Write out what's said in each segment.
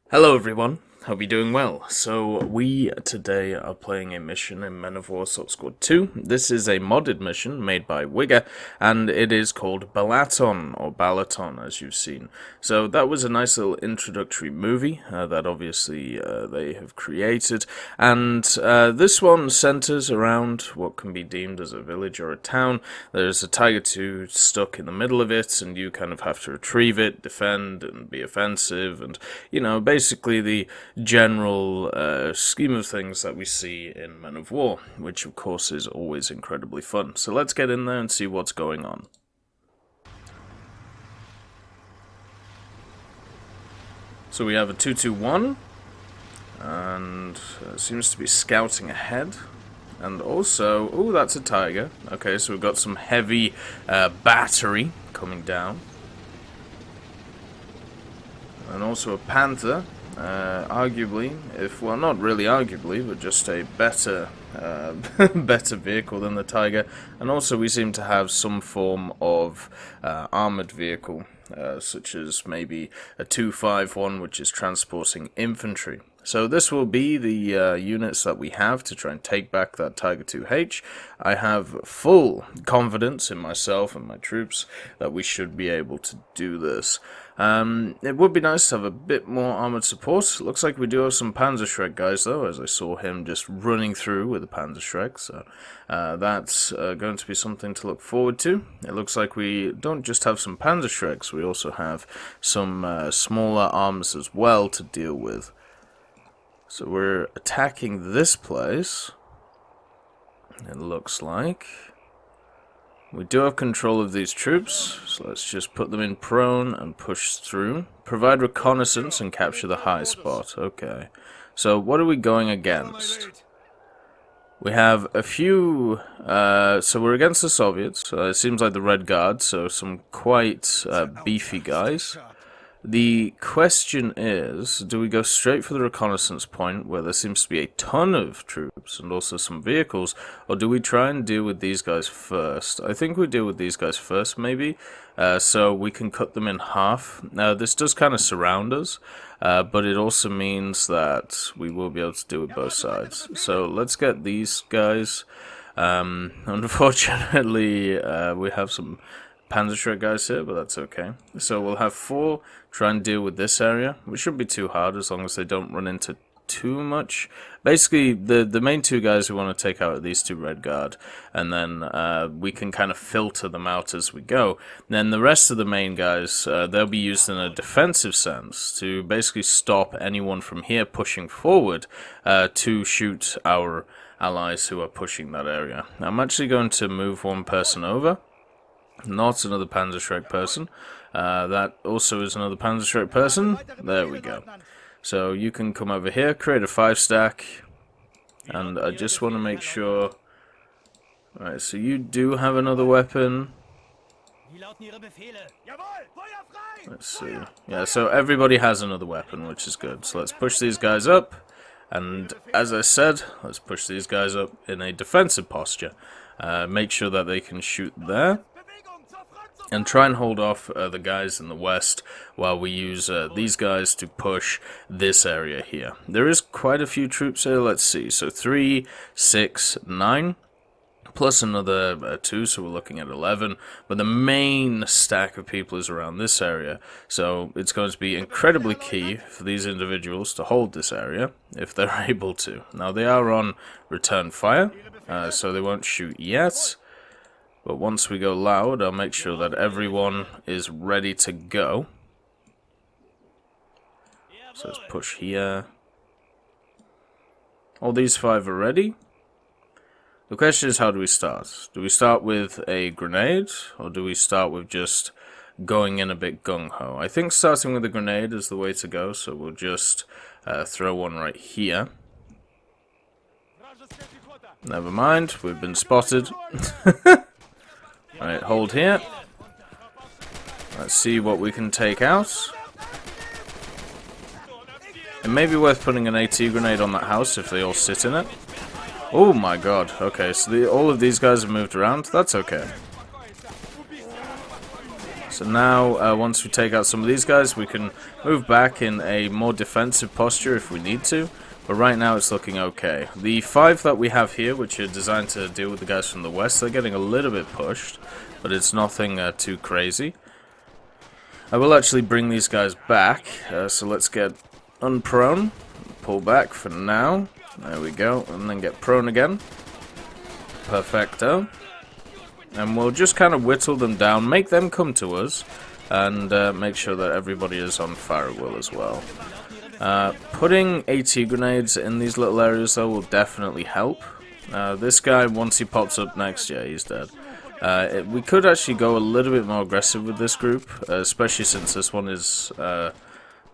Hello everyone, hope you're doing well. So we today are playing a mission in Men of War Salt Squad 2. This is a modded mission made by Wigger, and it is called Balaton, or Balaton as you've seen. So that was a nice little introductory movie that obviously they have created, and this one centers around what can be deemed as a village or a town. There's a Tiger 2 stuck in the middle of it, and you kind of have to retrieve it, defend, and be offensive, and, you know, basically the general scheme of things that we see in Men of War, which of course is always incredibly fun. So let's get in there and see what's going on. So we have a 2-2-1, and seems to be scouting ahead. And also, oh, that's a tiger. Okay, so we've got some heavy battery coming down. And also a panther, arguably, well, not really arguably, but just a better better vehicle than the tiger. And also we seem to have some form of armoured vehicle, such as maybe a 251, which is transporting infantry. So this will be the units that we have to try and take back that Tiger 2H. I have full confidence in myself and my troops that we should be able to do this. It would be nice to have a bit more armoured support. Looks like we do have some Panzerschreck guys though, as I saw him just running through with the Panzerschreck, so that's going to be something to look forward to. It looks like we don't just have some Panzerschrecks, we also have some smaller arms as well to deal with. So we're attacking this place, it looks like. We do have control of these troops, so let's just put them in prone and push through. Provide reconnaissance and capture the high spot. Okay. So what are we going against? We have a few, so we're against the Soviets. It seems like the Red Guard, so some quite beefy guys. The question is, do we go straight for the reconnaissance point where there seems to be a ton of troops and also some vehicles, or do we try and deal with these guys first? I think we deal with these guys first, maybe, so we can cut them in half. Now, this does kind of surround us, but it also means that we will be able to deal with both sides. So let's get these guys. Unfortunately, we have some Panzerschreck guys here, but that's okay. So we'll have 4 try and deal with this area, which shouldn't be too hard as long as they don't run into too much. Basically, the main 2 guys we want to take out are these 2 Red Guard, and then we can kind of filter them out as we go. And then the rest of the main guys, they'll be used in a defensive sense to basically stop anyone from here pushing forward to shoot our allies who are pushing that area. Now, I'm actually going to move one person over. Not another Panzerschreck person. That also is another Panzerschreck person. There we go. So you can come over here, create a 5-stack, and I just want to make sure. Alright, so you do have another weapon. Let's see. Yeah, so everybody has another weapon, which is good. So let's push these guys up, and as I said, let's push these guys up in a defensive posture. Make sure that they can shoot there. And try and hold off the guys in the west while we use these guys to push this area here. There is quite a few troops here, let's see. So 3, 6, 9, plus another 2, so we're looking at 11. But the main stack of people is around this area. So it's going to be incredibly key for these individuals to hold this area, if they're able to. Now they are on return fire, so they won't shoot yet. But once we go loud, I'll make sure that everyone is ready to go. So let's push here. All these 5 are ready. The question is, how do we start? Do we start with a grenade, or do we start with just going in a bit gung-ho? I think starting with a grenade is the way to go, so we'll just throw one right here. Never mind, we've been spotted. Alright, hold here. Let's see what we can take out. It may be worth putting an AT grenade on that house if they all sit in it. Oh my god, okay, so all of these guys have moved around. That's okay. So now, once we take out some of these guys, we can move back in a more defensive posture if we need to. But right now it's looking okay. The 5 that we have here, which are designed to deal with the guys from the west, they're getting a little bit pushed. But it's nothing too crazy. I will actually bring these guys back. So let's get unprone. Pull back for now. There we go. And then get prone again. Perfecto. And we'll just kind of whittle them down, make them come to us, and make sure that everybody is on fire at will as well. Putting AT grenades in these little areas, though, will definitely help. This guy, once he pops up next, yeah, he's dead. We could actually go a little bit more aggressive with this group, especially since this one is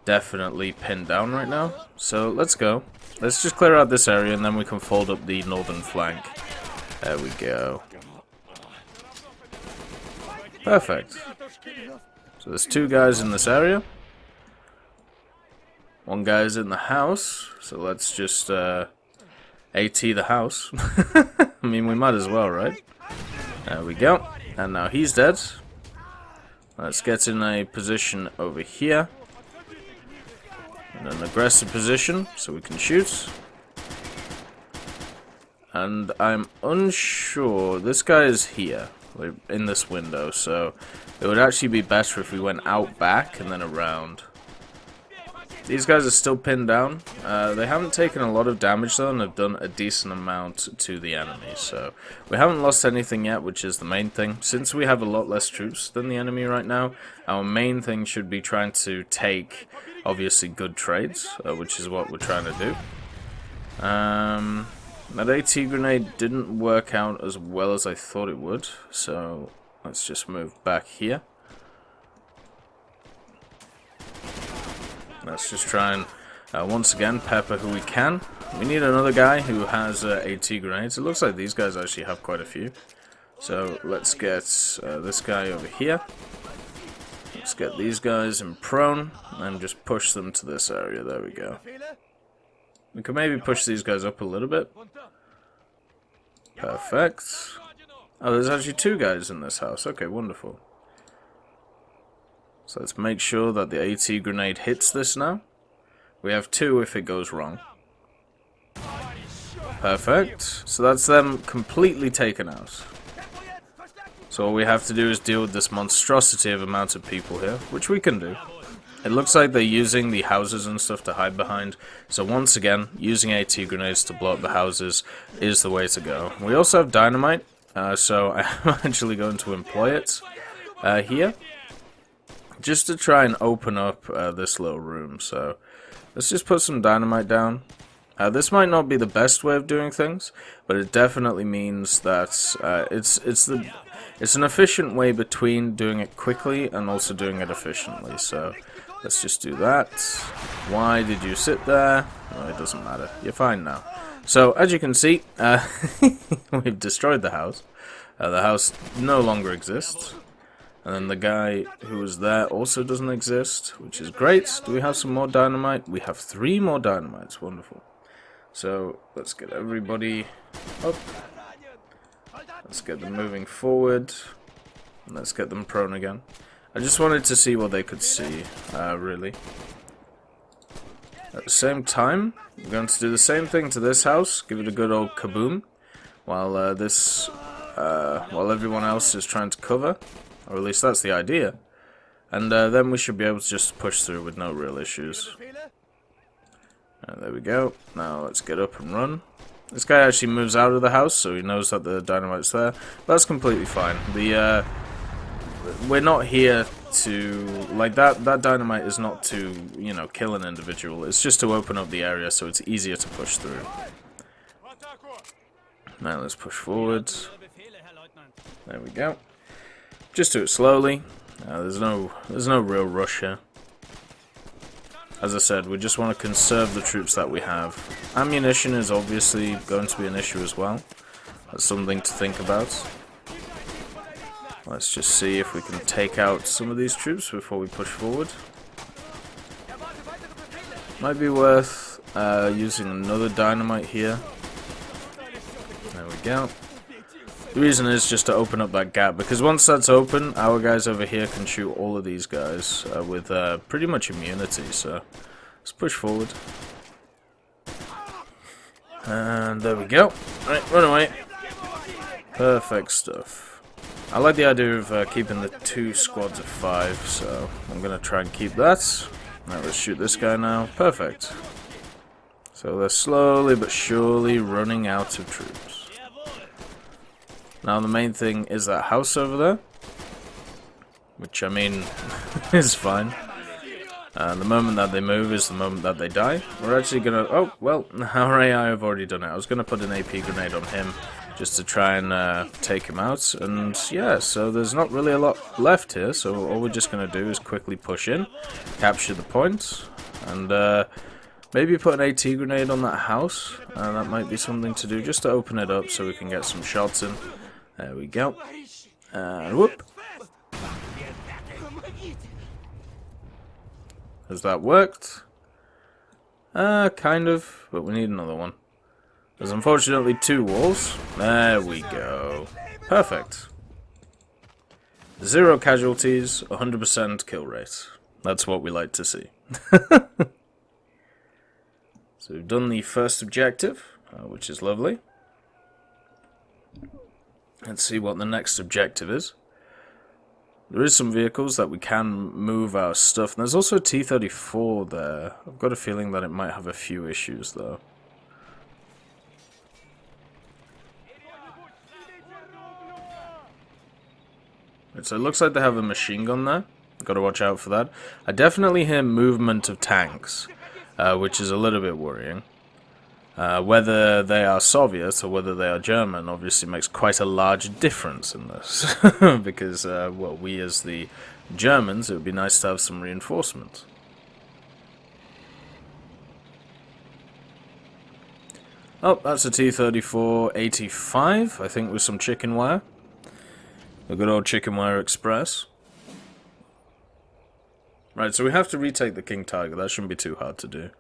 definitely pinned down right now. So let's go. Let's just clear out this area, and then we can fold up the northern flank. There we go. Perfect. So there's 2 guys in this area. 1 guy's in the house. So let's just AT the house. I mean, we might as well, right? There we go. And now he's dead. Let's get in a position over here. In an aggressive position so we can shoot. And I'm unsure. This guy is here. We're in this window, so it would actually be better if we went out back and then around. These guys are still pinned down. They haven't taken a lot of damage though, and have done a decent amount to the enemy, so we haven't lost anything yet, which is the main thing. Since we have a lot less troops than the enemy right now, our main thing should be trying to take, obviously, good trades, which is what we're trying to do. That AT grenade didn't work out as well as I thought it would, so let's just move back here. Let's just try and, once again, pepper who we can. We need another guy who has AT grenades. It looks like these guys actually have quite a few. So let's get this guy over here. Let's get these guys in prone and just push them to this area. There we go. We can maybe push these guys up a little bit. Perfect. Oh, there's actually 2 guys in this house. Okay, wonderful. So let's make sure that the AT grenade hits this now. We have 2 if it goes wrong. Perfect. So that's them completely taken out. So all we have to do is deal with this monstrosity of amount of people here, which we can do. It looks like they're using the houses and stuff to hide behind. So once again, using AT grenades to blow up the houses is the way to go. We also have dynamite, so I'm actually going to employ it here. Just to try and open up this little room. So let's just put some dynamite down. This might not be the best way of doing things, but it definitely means that it's an efficient way between doing it quickly and also doing it efficiently. So let's just do that. Why did you sit there? Oh, it doesn't matter. You're fine now. So as you can see, we've destroyed the house. The house no longer exists. And then the guy who was there also doesn't exist, which is great. Do we have some more dynamite? We have 3 more dynamites. Wonderful. So let's get everybody up. Let's get them moving forward. And let's get them prone again. I just wanted to see what they could see, really. At the same time, we're going to do the same thing to this house. Give it a good old kaboom. While while everyone else is trying to cover. Or at least that's the idea. And then we should be able to just push through with no real issues. There we go. Now let's get up and run. This guy actually moves out of the house, so he knows that the dynamite's there. But that's completely fine. We're not here to... Like, that dynamite is not to, you know, kill an individual. It's just to open up the area so it's easier to push through. Now let's push forward. There we go. Just do it slowly. There's no real rush here. As I said, we just want to conserve the troops that we have. Ammunition is obviously going to be an issue as well. That's something to think about. Let's just see if we can take out some of these troops before we push forward. Might be worth using another dynamite here. There we go. The reason is just to open up that gap, because once that's open, our guys over here can shoot all of these guys with pretty much immunity, so let's push forward. And there we go. Right, run away. Perfect stuff. I like the idea of keeping the 2 squads of 5, so I'm going to try and keep that. Right, let's shoot this guy now. Perfect. So they're slowly but surely running out of troops. Now the main thing is that house over there, which I mean is fine. The moment that they move is the moment that they die. We're actually gonna, oh well, our AI have already done it. I was gonna put an AP grenade on him just to try and take him out, and yeah, so there's not really a lot left here, so all we're just gonna do is quickly push in, capture the point, and maybe put an AT grenade on that house. That might be something to do just to open it up so we can get some shots in. There we go. And whoop. Has that worked? Kind of, but we need another one. There's unfortunately 2 walls. There we go. Perfect. 0 casualties, 100% kill rate. That's what we like to see. So we've done the first objective, which is lovely. Let's see what the next objective is. There is some vehicles that we can move our stuff. And there's also a T-34 there. I've got a feeling that it might have a few issues though. So it looks like they have a machine gun there. Got to watch out for that. I definitely hear movement of tanks, which is a little bit worrying. Whether they are Soviet or whether they are German obviously makes quite a large difference in this. Because, well, we as the Germans, it would be nice to have some reinforcements. Oh, that's a T-34-85, I think, with some chicken wire. The good old chicken wire express. Right, so we have to retake the King Tiger. That shouldn't be too hard to do.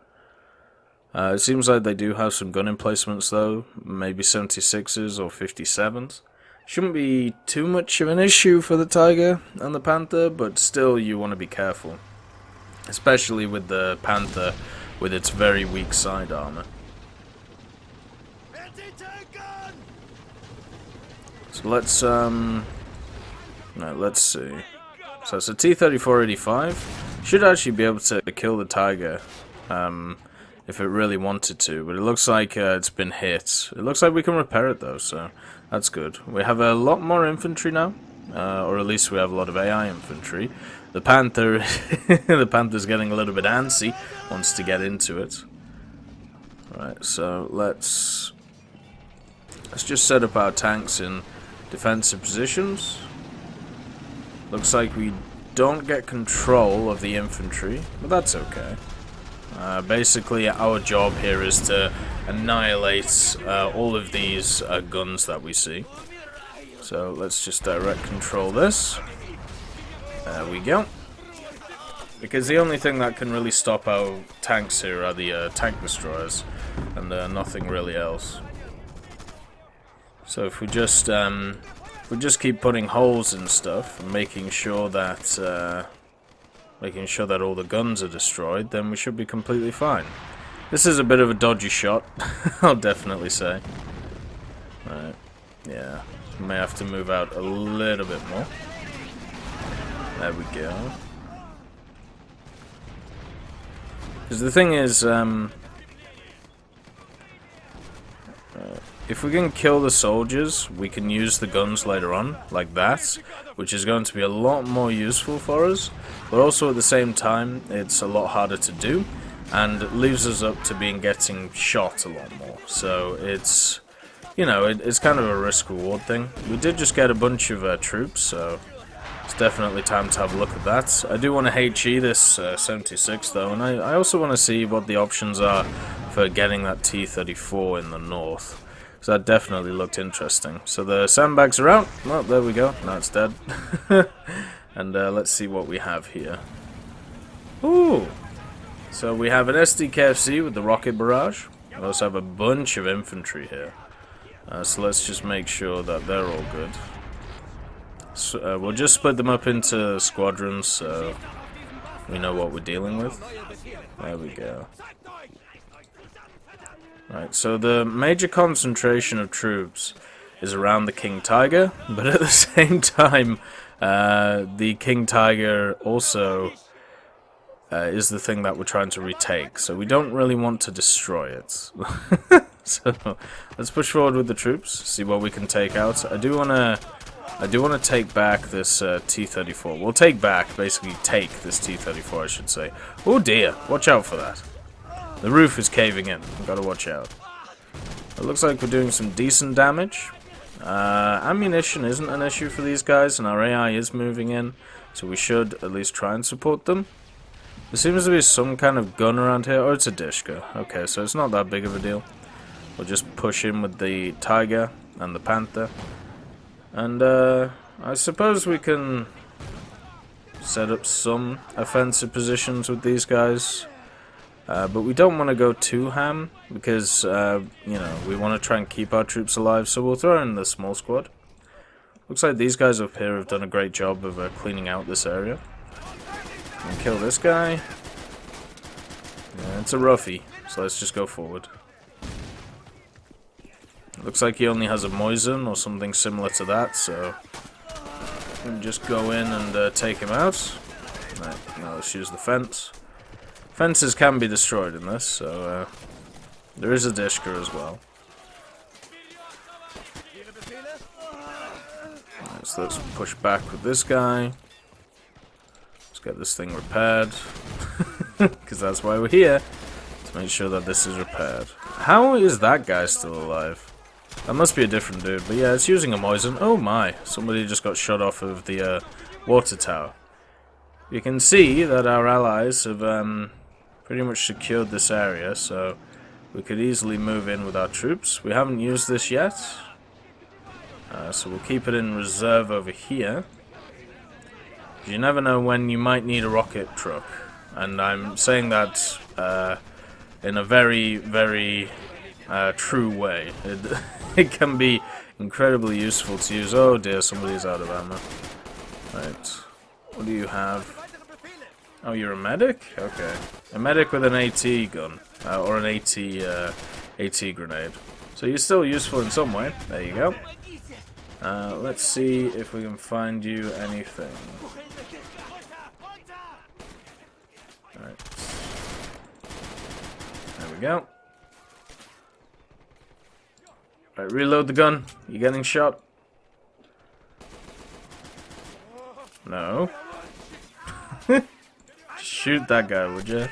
It seems like they do have some gun emplacements though, maybe 76s or 57s. Shouldn't be too much of an issue for the Tiger and the Panther, but still you want to be careful. Especially with the Panther with its very weak side armor. So let's let's see. So it's a T-34-85. Should actually be able to kill the Tiger. If it really wanted to, but it looks like it's been hit. It looks like we can repair it though, so that's good. We have a lot more infantry now, or at least we have a lot of AI infantry. The Panther, the Panther's getting a little bit antsy, wants to get into it. Right, so let's just set up our tanks in defensive positions. Looks like we don't get control of the infantry, but that's okay. Basically, our job here is to annihilate all of these guns that we see. So let's just direct control this. There we go. Because the only thing that can really stop our tanks here are the tank destroyers, and nothing really else. So if we just keep putting holes in stuff and making sure that all the guns are destroyed, then we should be completely fine. This is a bit of a dodgy shot, I'll definitely say. Right, yeah, may have to move out a little bit more. There we go. Because the thing is, if we can kill the soldiers, we can use the guns later on, like that, which is going to be a lot more useful for us, but also at the same time, it's a lot harder to do, and it leaves us up to getting shot a lot more. So it's, you know, it's kind of a risk-reward thing. We did just get a bunch of troops, so it's definitely time to have a look at that. I do want to HE this 76 though, and I also want to see what the options are for getting that T-34 in the north. So that definitely looked interesting. So the sandbags are out. Well, there we go. Now it's dead. And let's see what we have here. Ooh! So we have an SDKFC with the rocket barrage. We also have a bunch of infantry here. So let's just make sure that they're all good. So, we'll just split them up into squadrons so we know what we're dealing with. There we go. Right, so the major concentration of troops is around the King Tiger, but at the same time, the King Tiger also is the thing that we're trying to retake, so we don't really want to destroy it. So let's push forward with the troops, see what we can take out. I do want to take back this T-34. We'll basically take this T-34, I should say. Oh dear, watch out for that. The roof is caving in, gotta watch out. It looks like we're doing some decent damage. Ammunition isn't an issue for these guys, and our AI is moving in, so we should at least try and support them. There seems to be some kind of gun around here. Oh, it's a Dishka. Okay, so it's not that big of a deal. We'll just push in with the Tiger and the Panther. And I suppose we can set up some offensive positions with these guys. But we don't want to go too ham because, you know, we want to try and keep our troops alive. So we'll throw in the small squad. Looks like these guys up here have done a great job of cleaning out this area. And kill this guy. Yeah, it's a roughie, so let's just go forward. Looks like he only has a Moisen or something similar to that, so we can just go in and take him out. Right, now let's use the fence. Fences can be destroyed in this, so there is a Dishka as well. Right, so let's push back with this guy. Let's get this thing repaired. Because that's why we're here, to make sure that this is repaired. How is that guy still alive? That must be a different dude, but yeah, it's using a Moisen. Oh my, somebody just got shot off of the water tower. You can see that our allies have pretty much secured this area, so we could easily move in with our troops. We haven't used this yet, so we'll keep it in reserve over here. You never know when you might need a rocket truck, and I'm saying that in a very, very true way. It can be incredibly useful to use. Oh dear, somebody's out of ammo. Right, what do you have? Oh, you're a medic? Okay. A medic with an AT gun, or an AT grenade. So you're still useful in some way. There you go. Let's see if we can find you anything. Alright. There we go. Right, reload the gun. You getting shot? No. Shoot that guy, would you?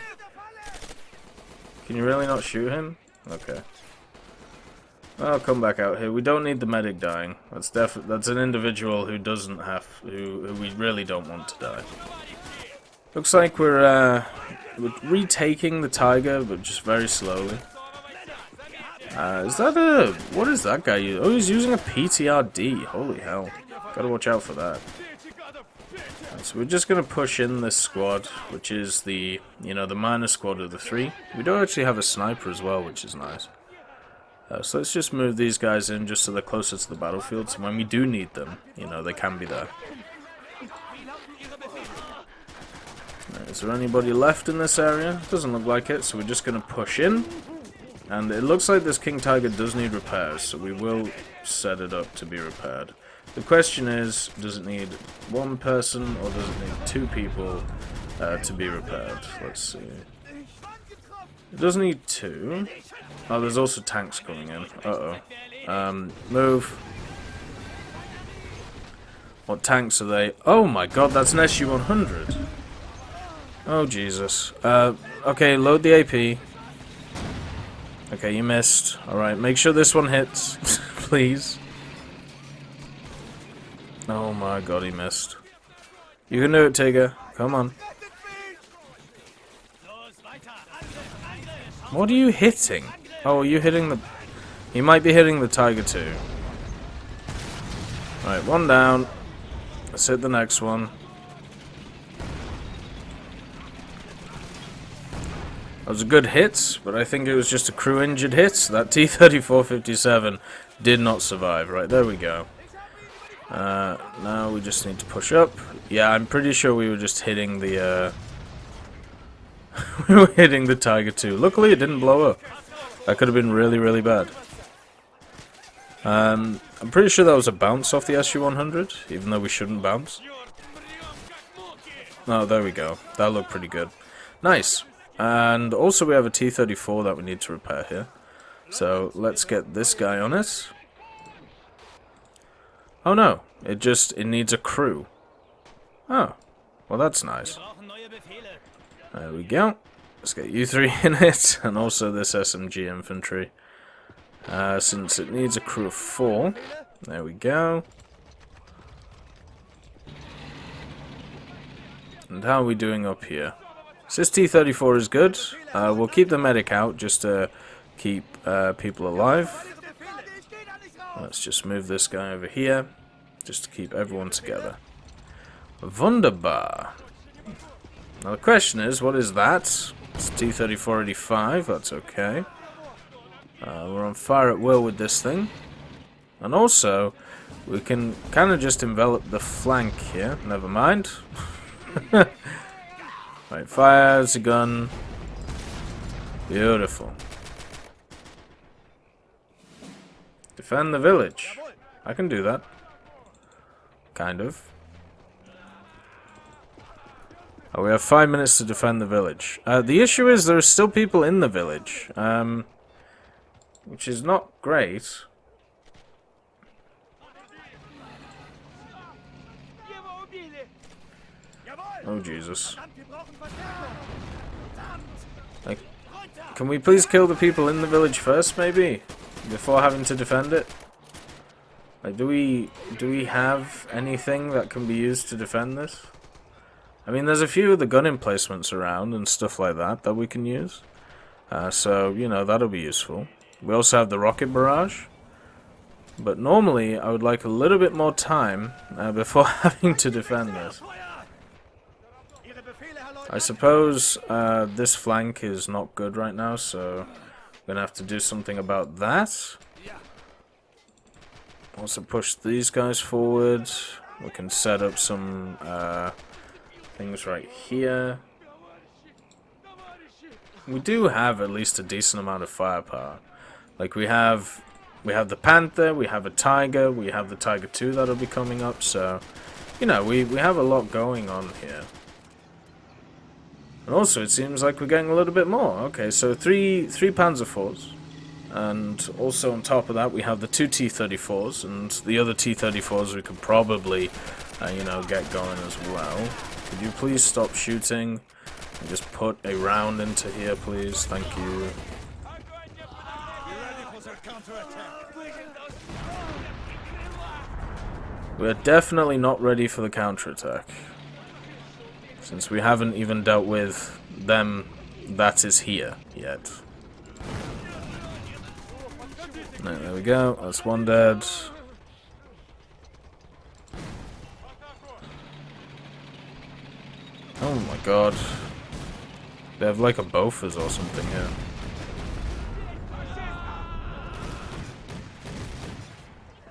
Can you really not shoot him? Okay. I'll come back out here. We don't need the medic dying. That's an individual who doesn't have who we really don't want to die. Looks like we're retaking the Tiger, but just very slowly. Is that a... What is that guy using? Oh, he's using a PTRD. Holy hell. Gotta watch out for that. Right, so we're just gonna push in this squad, which is the, you know, the minor squad of the three. We do actually have a sniper as well, which is nice. So let's just move these guys in just so they're closer to the battlefield, so when we do need them, you know, they can be there. Right, is there anybody left in this area? Doesn't look like it, so we're just gonna push in. And it looks like this King Tiger does need repairs, so we will set it up to be repaired. The question is, does it need one person or does it need two people to be repaired? Let's see. It does need two. Oh, there's also tanks coming in. Uh-oh. Move. What tanks are they? Oh my god, that's an SU-100. Oh, Jesus. Okay, load the AP. Okay, you missed. Alright, make sure this one hits, please. Oh my god, he missed. You can do it, Tigger. Come on. What are you hitting? Oh, are you hitting the... He might be hitting the Tiger too. Right, one down. Let's hit the next one. That was a good hit, but I think it was just a crew injured hit. That T-34-57 Did not survive. Right, there we go. Now we just need to push up. Yeah, I'm pretty sure we were just hitting the, we were hitting the Tiger too. Luckily, it didn't blow up. That could have been really, really bad. I'm pretty sure that was a bounce off the SU-100, even though we shouldn't bounce. Oh, there we go. That looked pretty good. Nice. And also we have a T-34 that we need to repair here. So let's get this guy on it. Oh no, it needs a crew. Oh, well that's nice. There we go. Let's get you three in it, and also this SMG infantry. Since it needs a crew of 4. There we go. And how are we doing up here? So this T-34 is good. We'll keep the medic out just to keep people alive. Let's just move this guy over here, just to keep everyone together. Wunderbar. Now the question is, what is that? It's T-34-85, that's okay. We're on fire at will with this thing. And also, we can kind of just envelop the flank here. Never mind. Right, fires a gun. Beautiful. Defend the village. I can do that. Kind of. Oh, we have 5 minutes to defend the village. The issue is there are still people in the village. Which is not great. Oh, Jesus. Like, can we please kill the people in the village first, maybe? Before having to defend it? Like, do we have anything that can be used to defend this? I mean, there's a few of the gun emplacements around and stuff like that that we can use. So, you know, that'll be useful. We also have the rocket barrage. But normally, I would like a little bit more time before having to defend this. I suppose this flank is not good right now, so I'm going to have to do something about that. Also push these guys forward. We can set up some things right here. We do have at least a decent amount of firepower. Like we have the Panther, we have a Tiger, we have the Tiger 2 that'll be coming up, so you know, we have a lot going on here. And also it seems like we're getting a little bit more. Okay, so three Panzer IVs. And also on top of that we have the 2 T-34s, and the other T-34s we could probably you know, get going as well. Could you please stop shooting and just put a round into here, please? Thank you. We're definitely not ready for the counterattack, since we haven't even dealt with them that is here yet. No, there we go, that's one dead. Oh my god. They have like a Bofors or something here.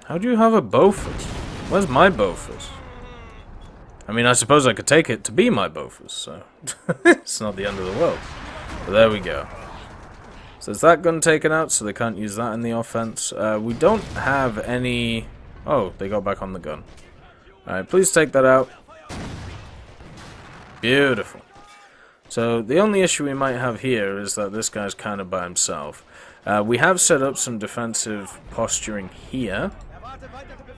How do you have a Bofors? Where's my Bofors? I mean, I suppose I could take it to be my Bofors, so it's not the end of the world. But there we go. So is that gun taken out, so they can't use that in the offense? We don't have any... Oh, they got back on the gun. Alright, please take that out. Beautiful. So the only issue we might have here is that this guy's kind of by himself. We have set up some defensive posturing here.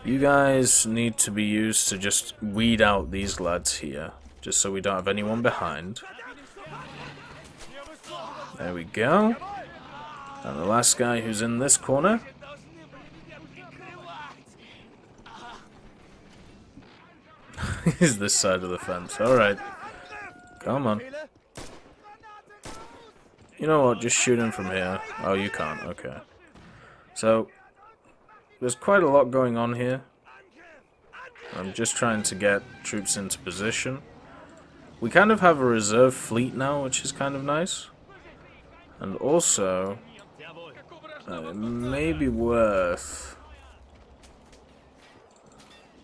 You guys need to be used to just weed out these lads here, just so we don't have anyone behind. There we go. And the last guy who's in this corner. Is this side of the fence. Alright. Come on. You know what, just shoot him from here. Oh, you can't, okay. So, there's quite a lot going on here. I'm just trying to get troops into position. We kind of have a reserve fleet now, which is kind of nice. And also, it may be worth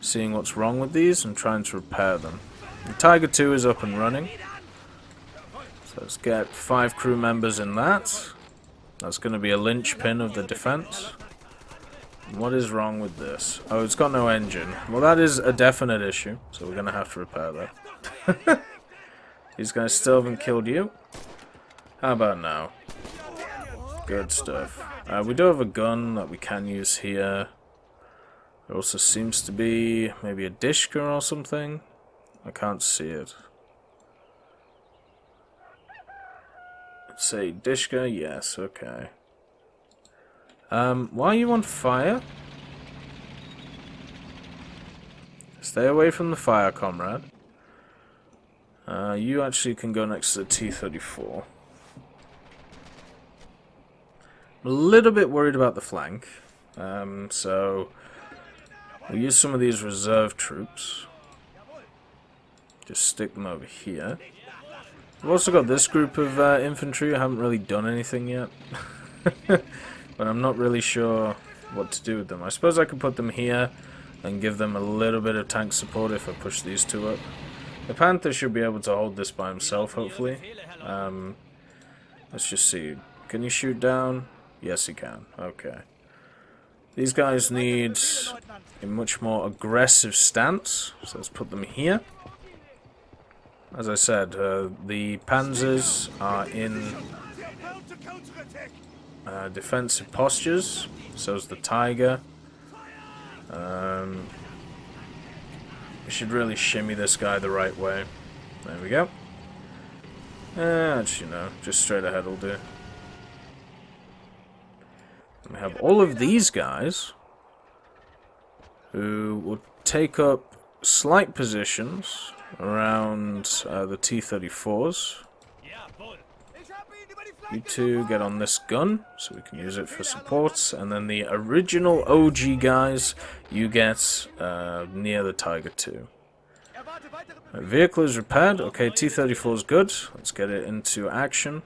seeing what's wrong with these and trying to repair them. The Tiger 2 is up and running. So let's get 5 crew members in that. That's going to be a linchpin of the defense. What is wrong with this? Oh, it's got no engine. Well, that is a definite issue, so we're going to have to repair that. These guys still haven't killed you. How about now? Good stuff. We do have a gun that we can use here. There also seems to be maybe a Dishka or something. I can't see it. Let's say Dishka, yes, okay. Why are you on fire? Stay away from the fire, comrade. You actually can go next to the T-34. I'm a little bit worried about the flank. So we'll use some of these reserve troops. Just stick them over here. We've also got this group of infantry who haven't really done anything yet. But I'm not really sure what to do with them. I suppose I could put them here and give them a little bit of tank support if I push these two up. The Panther should be able to hold this by himself, hopefully. Let's just see. Can you shoot down? Yes, he can. Okay. These guys need a much more aggressive stance, so let's put them here. As I said, the Panzers are in defensive postures, so is the Tiger. We should really shimmy this guy the right way. There we go. Actually, no, just straight ahead will do. We have all of these guys who will take up slight positions around the T-34s. You two get on this gun, so we can use it for supports, and then the original OG guys, you get near the Tiger 2. Vehicle is repaired. Okay, T-34 is good. Let's get it into action.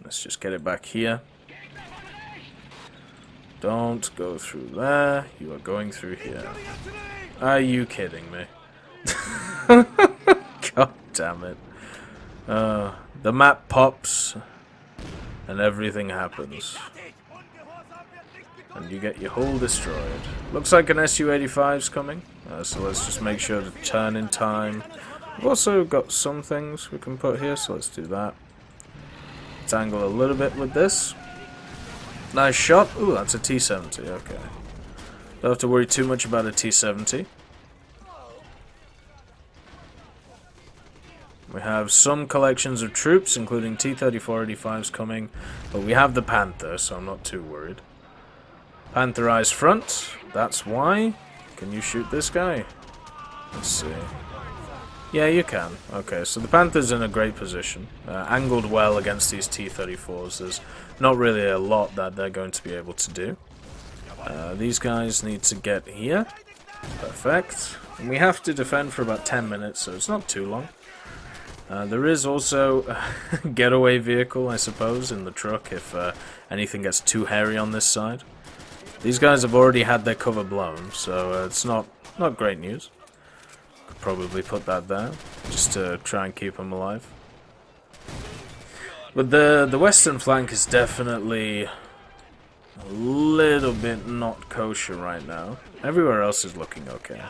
Let's just get it back here. Don't go through there. You are going through here. Are you kidding me? God damn it. The map pops and everything happens. And you get your hull destroyed. Looks like an Su-85's coming. So let's just make sure to turn in time. We've also got some things we can put here, so let's do that. Let's angle a little bit with this. Nice shot. Ooh, that's a T-70. Okay. Don't have to worry too much about a T-70. We have some collections of troops, including T-34-85s coming, but we have the Panther, so I'm not too worried. Pantherized front, that's why. Can you shoot this guy? Let's see. Yeah, you can. Okay, so the Panther's in a great position. Angled well against these T-34s. There's not really a lot that they're going to be able to do. These guys need to get here. Perfect. And we have to defend for about 10 minutes, so it's not too long. There is also a getaway vehicle, I suppose, in the truck if anything gets too hairy on this side. These guys have already had their cover blown, so it's not great news. Could probably put that there, just to try and keep them alive. But the western flank is definitely a little bit not kosher right now. Everywhere else is looking okay.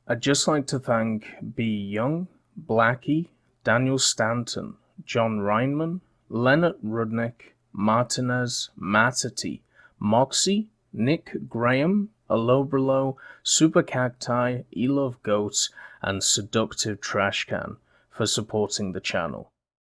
I'd just like to thank B. Young, Blackie, Daniel Stanton, John Reinman, Leonard Rudnick, Martinez, Matati, Moxie, Nick Graham, Alobrilo, Super Cacti, Elove Goats, and Seductive Trashcan for supporting the channel.